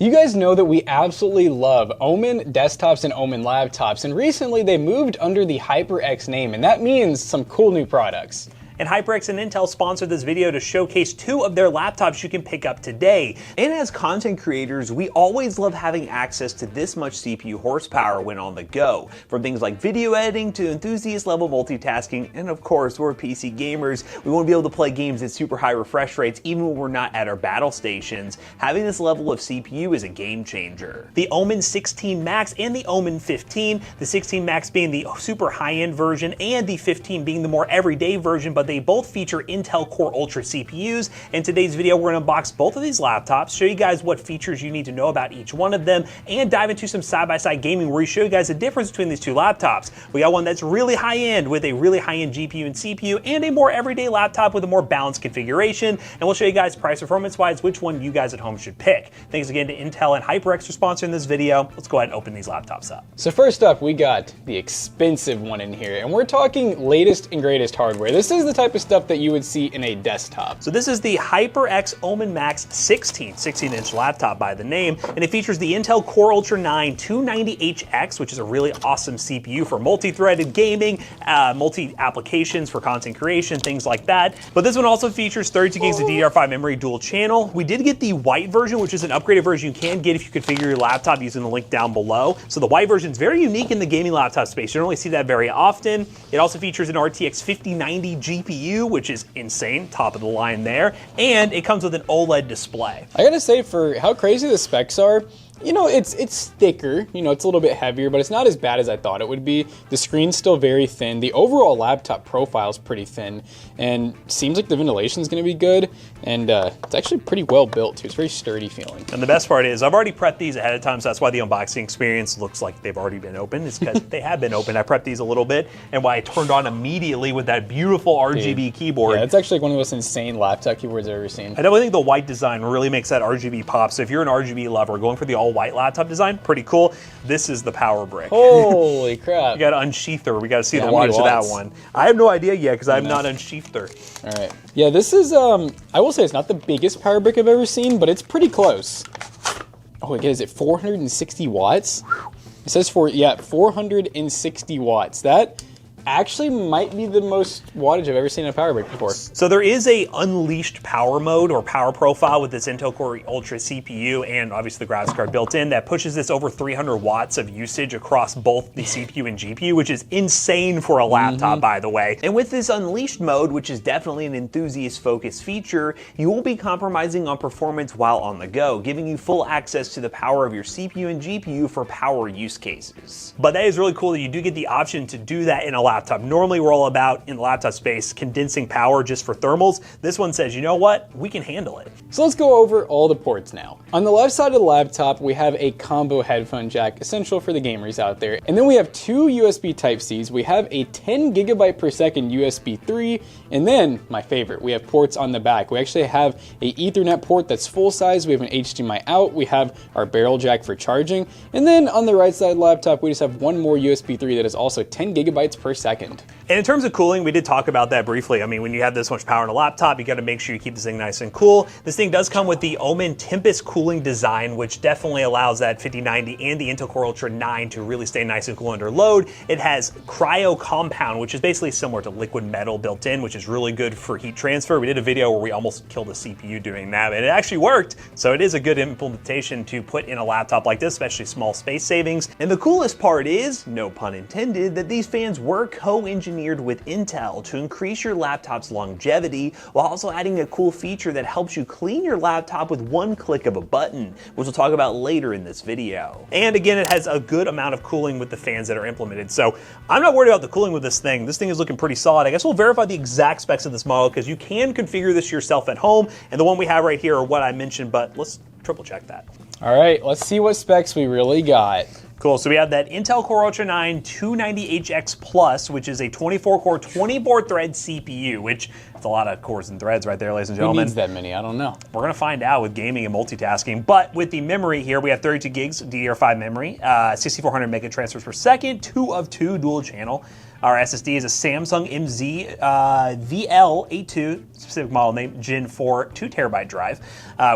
You guys know that we absolutely love OMEN desktops and OMEN laptops, and recently they moved under the HyperX name, and that means some cool new products. And HyperX and Intel sponsored this video to showcase 2 of their laptops you can pick up today. And as content creators, we always love having access to this much CPU horsepower when on the go. From things like video editing to enthusiast level multitasking, and of course, we're PC gamers. We want to be able to play games at super high refresh rates even when we're not at our battle stations. Having this level of CPU is a game changer. The OMEN 16 Max and the OMEN 15, the 16 Max being the super high-end version and the 15 being the more everyday version, but they both feature Intel Core Ultra CPUs. In today's video, we're going to unbox both of these laptops, show you guys what features you need to know about each one of them, and dive into some side-by-side gaming where we show you guys the difference between these 2 laptops. We got one that's really high-end with a really high-end GPU and CPU, and a more everyday laptop with a more balanced configuration, and we'll show you guys price performance-wise which one you guys at home should pick. Thanks again to Intel and HyperX for sponsoring this video. Let's go ahead and open these laptops up. So first up, we got the expensive one in here, and we're talking latest and greatest hardware. This is the type of stuff that you would see in a desktop. So this is the HyperX OMEN Max 16-inch laptop by the name, and it features the Intel Core Ultra 9 290HX, which is a really awesome CPU for multi-threaded gaming, multi-applications for content creation, things like that. But this one also features 32 gigs of DDR5 memory dual channel. We did get the white version, which is an upgraded version you can get if you configure your laptop using the link down below. So the white version is very unique in the gaming laptop space. You don't really see that very often. It also features an RTX 5090 GPU, which is insane, top of the line there, and it comes with an OLED display. I gotta say, for how crazy the specs are, you know, it's thicker, you know, it's a little bit heavier, but it's not as bad as I thought it would be. The screen's still very thin. The overall laptop profile is pretty thin, and seems like the ventilation is going to be good, and it's actually pretty well built too. It's very sturdy feeling. And the best part is I've already prepped these ahead of time, so that's why the unboxing experience looks like they've already been opened. It's because they have been opened. I prepped these a little bit, and why I turned on immediately with that beautiful RGB keyboard. Yeah, it's actually like one of the most insane laptop keyboards I've ever seen. I definitely think the white design really makes that RGB pop. So if you're an RGB lover, going for the all-white laptop design, pretty cool. This is the power brick. Holy crap. You got to unsheath her. We got to see the wattage of that one. I have no idea yet because I have not unsheathed her. All right. Yeah, this is, I will say it's not the biggest power brick I've ever seen, but it's pretty close. Oh, again, is it 460 watts? It says 460 watts. That actually might be the most wattage I've ever seen in a power brick before. So there is a unleashed power mode or power profile with this Intel Core Ultra CPU and obviously the graphics card built in that pushes this over 300 watts of usage across both the CPU and GPU, which is insane for a laptop, by the way. And with this unleashed mode, which is definitely an enthusiast focused feature, you won't be compromising on performance while on the go, giving you full access to the power of your CPU and GPU for power use cases. But that is really cool that you do get the option to do that in a laptop. Normally we're all about, in the laptop space, condensing power just for thermals. This one says, you know what? We can handle it. So let's go over all the ports now. On the left side of the laptop, we have a combo headphone jack, essential for the gamers out there. And then we have 2 USB Type-Cs. We have a 10 gigabyte per second USB 3. And then, my favorite, we have ports on the back. We actually have a Ethernet port that's full size. We have an HDMI out. We have our barrel jack for charging. And then on the right side of the laptop, we just have one more USB 3 that is also 10 gigabytes per second. And in terms of cooling, we did talk about that briefly. I mean, when you have this much power in a laptop, you got to make sure you keep this thing nice and cool. This thing does come with the OMEN Tempest cooling design, which definitely allows that 5090 and the Intel Core Ultra 9 to really stay nice and cool under load. It has cryo compound, which is basically similar to liquid metal built in, which is really good for heat transfer. We did a video where we almost killed a CPU doing that, and it actually worked. So it is a good implementation to put in a laptop like this, especially small space savings. And the coolest part is, no pun intended, that these fans were co-engineered with Intel to increase your laptop's longevity while also adding a cool feature that helps you clean your laptop with one click of a button, which we'll talk about later in this video. And again, it has a good amount of cooling with the fans that are implemented. So I'm not worried about the cooling with this thing. This thing is looking pretty solid. I guess we'll verify the exact specs of this model because you can configure this yourself at home. And the one we have right here are what I mentioned, but let's triple check that. All right, let's see what specs we really got. Cool, so we have that Intel Core Ultra 9 290HX Plus, which is a 24-core, 24-thread CPU, which is a lot of cores and threads right there, ladies and gentlemen. Who needs that many? I don't know. We're gonna find out with gaming and multitasking. But with the memory here, we have 32 gigs DDR5 memory, 6400 mega transfers per second, 2 of 2 dual channel. Our SSD is a Samsung MZ VL82, specific model name, Gen 4 2 terabyte drive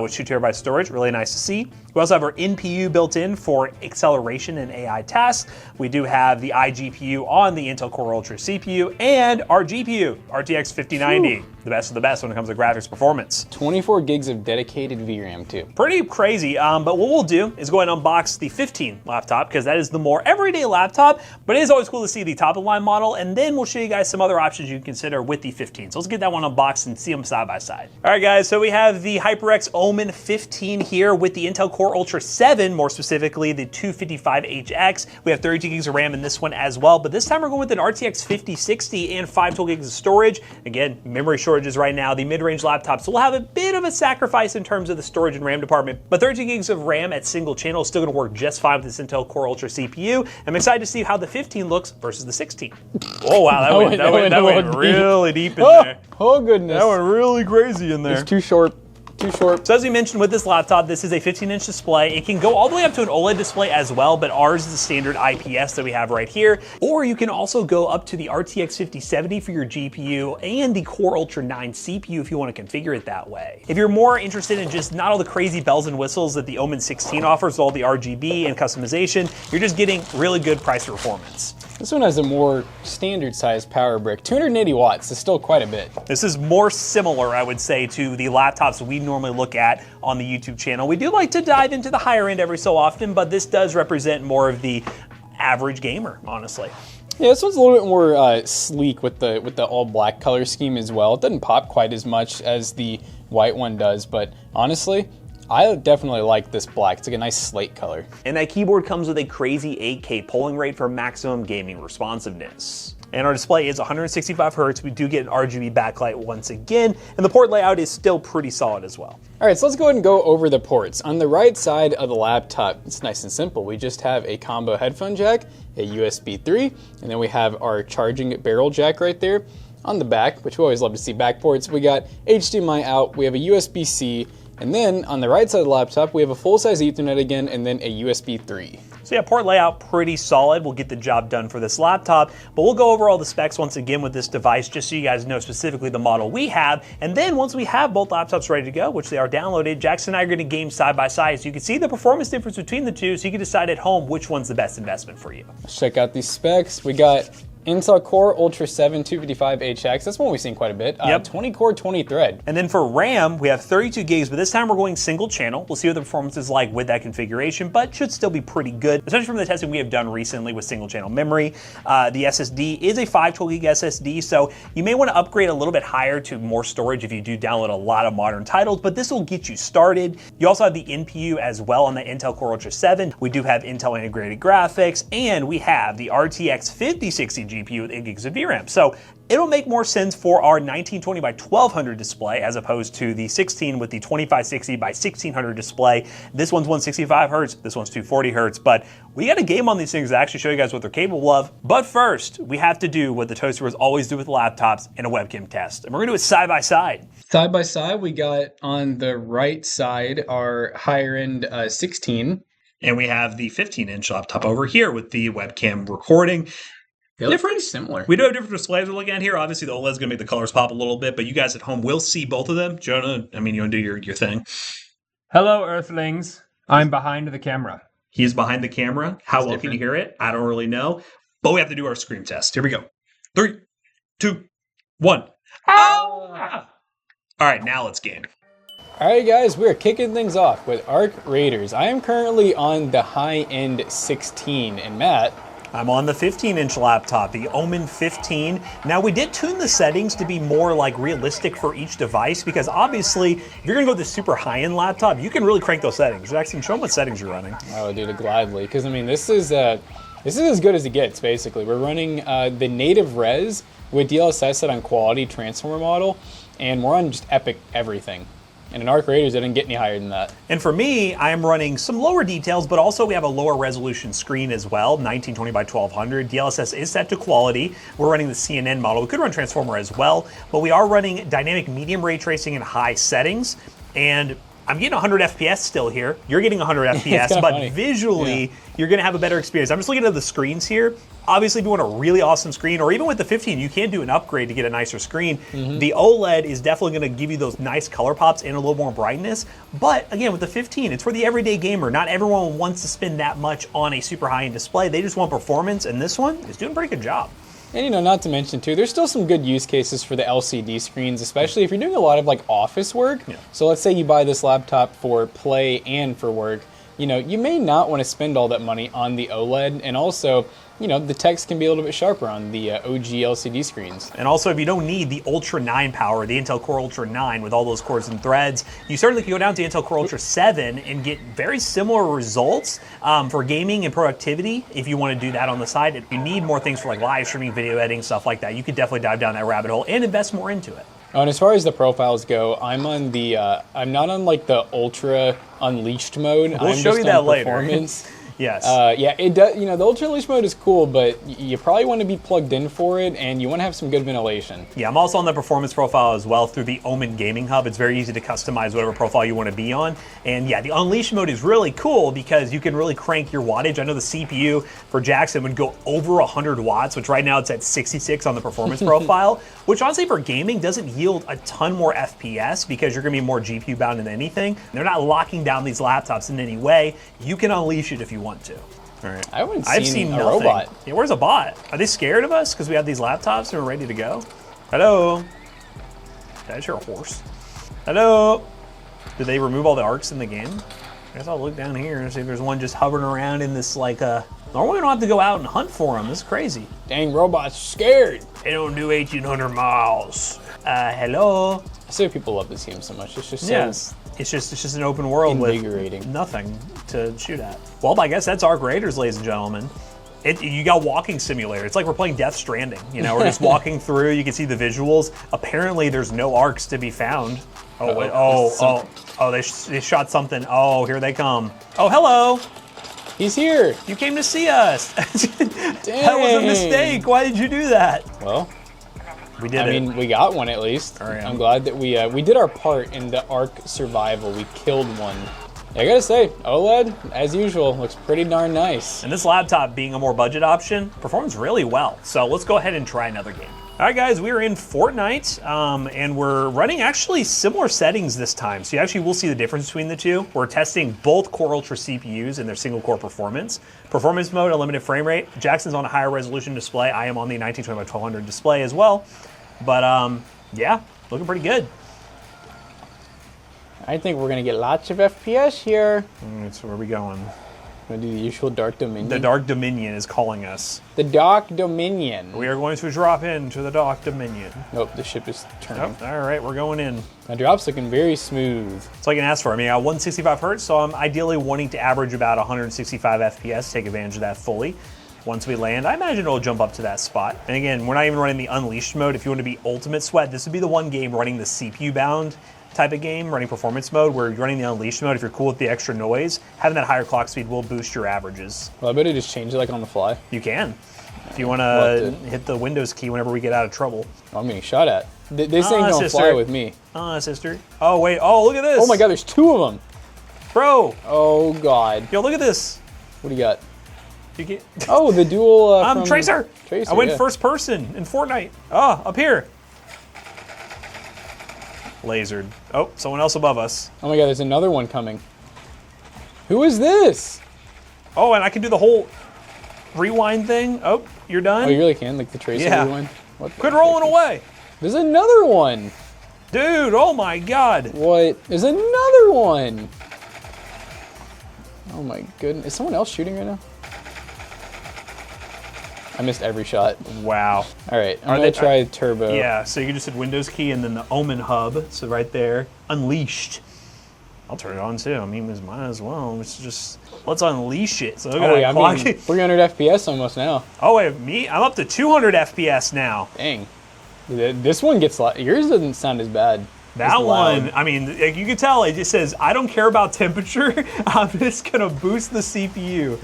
with 2 terabyte storage, really nice to see. We also have our NPU built in for acceleration and AI tasks. We do have the iGPU on the Intel Core Ultra CPU and our GPU, RTX 5090, the best of the best when it comes to graphics performance. 24 gigs of dedicated VRAM too. Pretty crazy, but what we'll do is go ahead and unbox the 15 laptop because that is the more everyday laptop, but it is always cool to see the top of the line model, and then we'll show you guys some other options you can consider with the 15. So let's get that one unboxed and see them side by side. All right guys, so we have the HyperX OMEN 15 here with the Intel Core Ultra 7, more specifically the 255HX. We have 32 gigs of RAM in this one as well, but this time we're going with an RTX 5060 and 512 gigs of storage. Again, memory shortages right now, the mid-range laptops will have a bit of a sacrifice in terms of the storage and RAM department, but 32 gigs of RAM at single channel is still gonna work just fine with this Intel Core Ultra CPU. I'm excited to see how the 15 looks versus the 16. Oh wow, that went really deep in there. Oh goodness. That went really crazy in there. It's too short. Too short. So as we mentioned with this laptop, this is a 15-inch display. It can go all the way up to an OLED display as well, but ours is the standard IPS that we have right here. Or you can also go up to the RTX 5070 for your GPU and the Core Ultra 9 CPU if you want to configure it that way. If you're more interested in just not all the crazy bells and whistles that the OMEN 16 offers, all the RGB and customization, you're just getting really good price performance. This one has a more standard sized power brick. 280 watts is still quite a bit. This is more similar, I would say, to the laptops we normally look at on the YouTube channel. We do like to dive into the higher end every so often, but this does represent more of the average gamer, honestly. Yeah, this one's a little bit more sleek with the all black color scheme as well. It doesn't pop quite as much as the white one does, but honestly, I definitely like this black. It's like a nice slate color. And that keyboard comes with a crazy 8K polling rate for maximum gaming responsiveness. And our display is 165 Hz. We do get an RGB backlight once again, and the port layout is still pretty solid as well. All right, so let's go ahead and go over the ports. On the right side of the laptop, it's nice and simple. We just have a combo headphone jack, a USB 3, and then we have our charging barrel jack right there. On the back, which we always love to see back ports, we got HDMI out, we have a USB-C, and then on the right side of the laptop, we have a full-size Ethernet again, and then a USB 3. So yeah, port layout pretty solid. We'll get the job done for this laptop, but we'll go over all the specs once again with this device just so you guys know specifically the model we have. And then once we have both laptops ready to go, which they are downloaded, Jackson and I are gonna game side by side so you can see the performance difference between the two so you can decide at home which one's the best investment for you. Let's check out these specs. We got Intel Core Ultra 7 255HX. That's one we've seen quite a bit. Yep. 20 core, 20 thread. And then for RAM, we have 32 gigs, but this time we're going single channel. We'll see what the performance is like with that configuration, but should still be pretty good, especially from the testing we have done recently with single channel memory. The SSD is a 512 gig SSD, so you may want to upgrade a little bit higher to more storage if you do download a lot of modern titles, but this will get you started. You also have the NPU as well on the Intel Core Ultra 7. We do have Intel integrated graphics, and we have the RTX 5060 GPU with 8 gigs of VRAM. So it'll make more sense for our 1920 by 1200 display as opposed to the 16 with the 2560 by 1600 display. This one's 165 Hertz, this one's 240 Hertz, but we got a game on these things to actually show you guys what they're capable of. But first, we have to do what the Toasters always do with laptops in a webcam test. And we're gonna do it side by side. Side by side, we got on the right side our higher end 16. And we have the 15-inch laptop over here with the webcam recording. They look pretty similar. We do have different displays we're looking at here. Obviously, the OLED's going to make the colors pop a little bit, but you guys at home will see both of them. Jonah, I mean, you want to do your thing? Hello, Earthlings. I'm behind the camera. He's behind the camera. How well can you hear it? I don't really know. But we have to do our scream test. Here we go. 3, 2, 1. Ah! All right, now let's game. All right, guys, we're kicking things off with Arc Raiders. I am currently on the high-end 16, and Matt, I'm on the 15-inch laptop, the OMEN 15. Now, we did tune the settings to be more like realistic for each device because obviously, if you're gonna go with the super high-end laptop, you can really crank those settings. Jackson, show them what settings you're running. oh, dude, gladly, because I mean, this is as good as it gets. Basically, we're running the native res with DLSS set on quality transformer model, and we're on just epic everything. And in Arc Raiders, it didn't get any higher than that. And for me, I'm running some lower details, but also we have a lower resolution screen as well, 1920 by 1200. DLSS is set to quality. We're running the CNN model. We could run Transformer as well, but we are running dynamic medium ray tracing in high settings. And I'm getting 100 FPS still here. You're getting 100 FPS, but funny. visually, you're gonna have a better experience. I'm just looking at the screens here. Obviously, if you want a really awesome screen, or even with the 15, you can do an upgrade to get a nicer screen. The OLED is definitely gonna give you those nice color pops and a little more brightness. But again, with the 15, it's for the everyday gamer. Not everyone wants to spend that much on a super high-end display. They just want performance, and this one is doing a pretty good job. And not to mention too, there's still some good use cases for the LCD screens, especially if you're doing a lot of like office work. Yeah. So let's say you buy this laptop for play and for work. You may not want to spend all that money on the OLED, and also, the text can be a little bit sharper on the OG LCD screens. And also, if you don't need the Ultra 9 power, the Intel Core Ultra 9 with all those cores and threads, you certainly can go down to Intel Core Ultra 7 and get very similar results for gaming and productivity if you want to do that on the side. If you need more things for like live streaming, video editing, stuff like that, you could definitely dive down that rabbit hole and invest more into it. Oh, and as far as the profiles go, I'm on the I'm not on like the Ultra Unleashed mode. We'll I'm show just you that on later. performance. Yes. Yeah, it does. The Ultra Unleashed mode is cool, but you probably want to be plugged in for it, and you want to have some good ventilation. Yeah, I'm also on the performance profile as well through the OMEN Gaming Hub. It's very easy to customize whatever profile you want to be on. And yeah, the Unleashed mode is really cool because you can really crank your wattage. I know the CPU for Jackson would go over 100 watts, which right now it's at 66 on the performance profile, which honestly for gaming doesn't yield a ton more FPS because you're going to be more GPU bound than anything. They're not locking down these laptops in any way. You can unleash it if you want to. All right. I haven't I've seen seen a nothing. robot. Yeah, where's a bot? Are they scared of us because we have these laptops and we're ready to go? Hello? That's your horse. Hello? Did they remove all the arcs in the game? I guess I'll look down here and see if there's one just hovering around in this like normally we don't have to go out and hunt for them. This is crazy. Dang, robots scared. They don't do 1,800 miles. Hello? I say people love this game so much. It's just so Yes. It's just an open world with invigorating. nothing to shoot at. Well, I guess that's Arc Raiders, ladies and gentlemen. You got walking simulator. It's like we're playing Death Stranding. We're just walking through. You can see the visuals. Apparently, there's no arcs to be found. Oh wait! They shot something. Oh, here they come. Oh, hello. He's here. You came to see us. Dang. That was a mistake. Why did you do that? Well, We did I it. mean, we got one at least. All right. I'm glad that we did our part in the Ark survival. We killed one. I gotta say, OLED, as usual, looks pretty darn nice. And this laptop being a more budget option performs really well. So let's go ahead and try another game. All right, guys, we are in Fortnite, and we're running actually similar settings this time. So you actually will see the difference between the two. We're testing both Core Ultra CPUs and their single core performance. Performance mode, unlimited frame rate. Jackson's on a higher resolution display. I am on the 1920 by 1200 display as well. But yeah, looking pretty good. I think we're gonna get lots of FPS here. So where are we going? Gonna do the usual Dark Dominion. The Dark Dominion is calling us. The Dark Dominion. We are going to drop into the Dark Dominion. Nope, the ship is turning. Oh, all right, we're going in. My drop's looking very smooth. So I can ask for. I mean, I got 165 hertz, so I'm ideally wanting to average about 165 FPS, take advantage of that fully. Once we land, I imagine it'll jump up to that spot. And again, we're not even running the Unleashed mode. If you want to be Ultimate Sweat, this would be the one game running the CPU bound type of game, running performance mode, where you're running the Unleashed mode. If you're cool with the extra noise, having that higher clock speed will boost your averages. Well, I better just change it like on the fly. You can. If you want to hit the Windows key whenever we get out of trouble. I'm getting shot at. This ain't gonna sister. fly with me. Sister. Oh, wait. Oh, look at this. Oh my god, there's two of them. Bro. Oh god. Yo, look at this. What do you got? You get... Oh, the dual. I'm Tracer. Tracer. I went yeah. first person in Fortnite. Oh, up here. Lasered. Oh, someone else above us. Oh my god, there's another one coming. Who is this? Oh, and I can do the whole rewind thing. Oh, you're done? Oh, you really can? Like the Tracer Yeah. rewind? What the Quit rolling away. There's another one. Dude, oh my god. What? There's another one. Oh my goodness. Is someone else shooting right now? I missed every shot. Wow. All right, I'm gonna try turbo. Yeah, so you can just hit Windows key and then the OMEN hub. So right there, Unleashed. I'll turn it on too. I mean, it's mine as well. It's just, let's unleash it. So look at Oh that yeah, I clock. mean, 300 FPS almost now. Oh wait, me? I'm up to 200 FPS now. Dang. This one gets loud. Yours doesn't sound as bad. That It's loud. one, I mean, you can tell it just says, I don't care about temperature. I'm just gonna boost the CPU.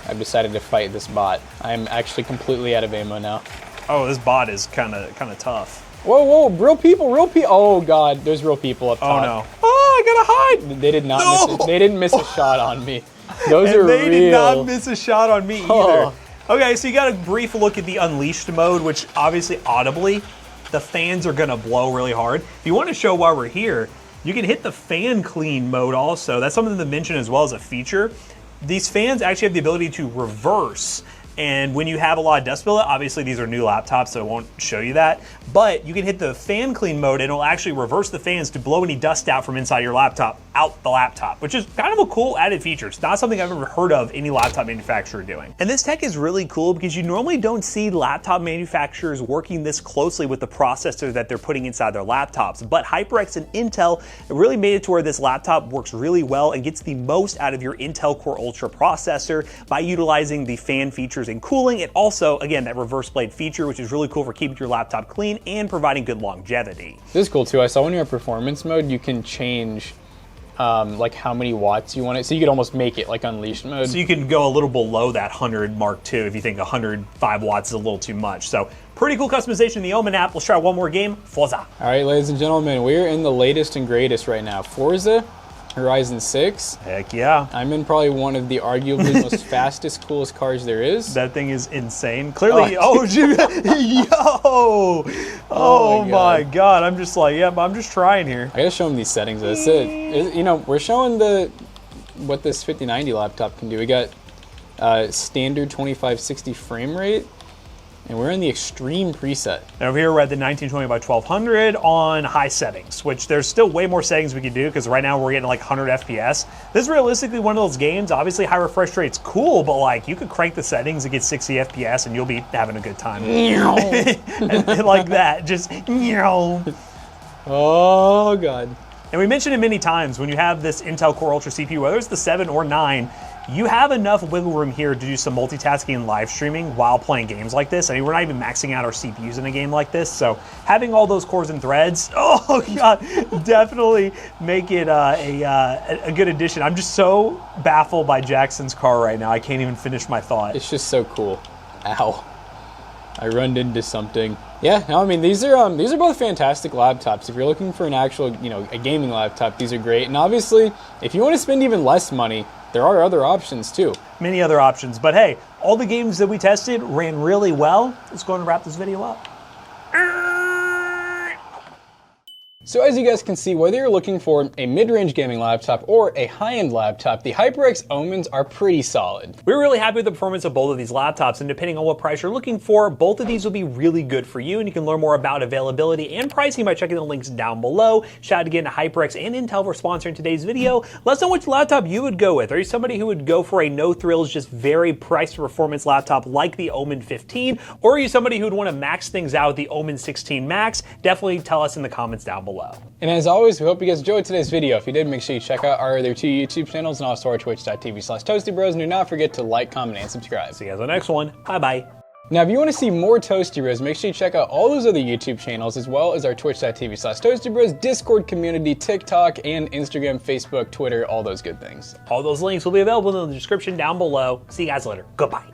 I've decided to fight this bot. I'm actually completely out of ammo now. Oh, this bot is kind of tough. Whoa, whoa, real people, real people. Oh god, there's real people up Oh top. no. Oh, I gotta hide. They did not miss they didn't miss a shot on me. Those are They real. did not miss a shot on me either. Oh. Okay, so you got a brief look at the Unleashed mode, which obviously audibly, the fans are gonna blow really hard. If you want to show why we're here, you can hit the fan clean mode also. That's something to mention as well as a feature. These fans actually have the ability to reverse. And when you have a lot of dust buildup, obviously these are new laptops, so it won't show you that. But you can hit the fan clean mode and it'll actually reverse the fans to blow any dust out from inside your laptop, out the laptop, which is kind of a cool added feature. It's not something I've ever heard of any laptop manufacturer doing. And this tech is really cool because you normally don't see laptop manufacturers working this closely with the processor that they're putting inside their laptops. But HyperX and Intel really made it to where this laptop works really well and gets the most out of your Intel Core Ultra processor by utilizing the fan features and cooling, and also, again, that reverse blade feature, which is really cool for keeping your laptop clean and providing good longevity. This is cool too. I saw when you're in performance mode, you can change like how many watts you want it. So you could almost make it like Unleashed mode. So you can go a little below that 100 Mark II if you think 105 watts is a little too much. So pretty cool customization in the OMEN app. Let's try one more game, Forza. All right, ladies and gentlemen, we're in the latest and greatest right now. Forza Horizon 6. Heck yeah. I'm in probably one of the arguably most fastest, coolest cars there is. That thing is insane. Clearly, oh, yo! Oh my God. I'm just like, yeah, I'm just trying here. I gotta show them these settings. That's it. You know, we're showing what this 5090 laptop can do. We got standard 2560 frame rate, and we're in the extreme preset. And over here, we're at the 1920 by 1200 on high settings, which there's still way more settings we can do because right now we're getting like 100 FPS. This is realistically one of those games. Obviously, high refresh rate's cool, but like you could crank the settings and get 60 FPS and you'll be having a good time. and like that, just Oh God. And we mentioned it many times, when you have this Intel Core Ultra CPU, whether it's the 7 or 9, you have enough wiggle room here to do some multitasking and live streaming while playing games like this. I mean, we're not even maxing out our CPUs in a game like this, so having all those cores and threads, oh God, definitely make it a good addition. I'm just so baffled by Jackson's car right now. I can't even finish my thought. It's just so cool. Ow. I run into something. Yeah, no, I mean, these are both fantastic laptops. If you're looking for an actual, a gaming laptop, these are great. And obviously, if you want to spend even less money, there are other options too. Many other options, but hey, all the games that we tested ran really well. Let's go ahead and wrap this video up. So as you guys can see, whether you're looking for a mid-range gaming laptop or a high-end laptop, the HyperX OMENs are pretty solid. We're really happy with the performance of both of these laptops, and depending on what price you're looking for, both of these will be really good for you, and you can learn more about availability and pricing by checking the links down below. Shout out again to HyperX and Intel for sponsoring today's video. Let us know which laptop you would go with. Are you somebody who would go for a no-thrills, just very price-to-performance laptop like the OMEN 15, or are you somebody who would want to max things out with the OMEN 16 Max? Definitely tell us in the comments down below. And as always, we hope you guys enjoyed today's video. If you did, make sure you check out our other 2 YouTube channels and also our twitch.tv/ToastyBros. And do not forget to like, comment, and subscribe. See you guys on the next one. Bye-bye. Now, if you want to see more Toasty Bros, make sure you check out all those other YouTube channels as well as our twitch.tv/ToastyBros, Discord community, TikTok, and Instagram, Facebook, Twitter, all those good things. All those links will be available in the description down below. See you guys later. Goodbye.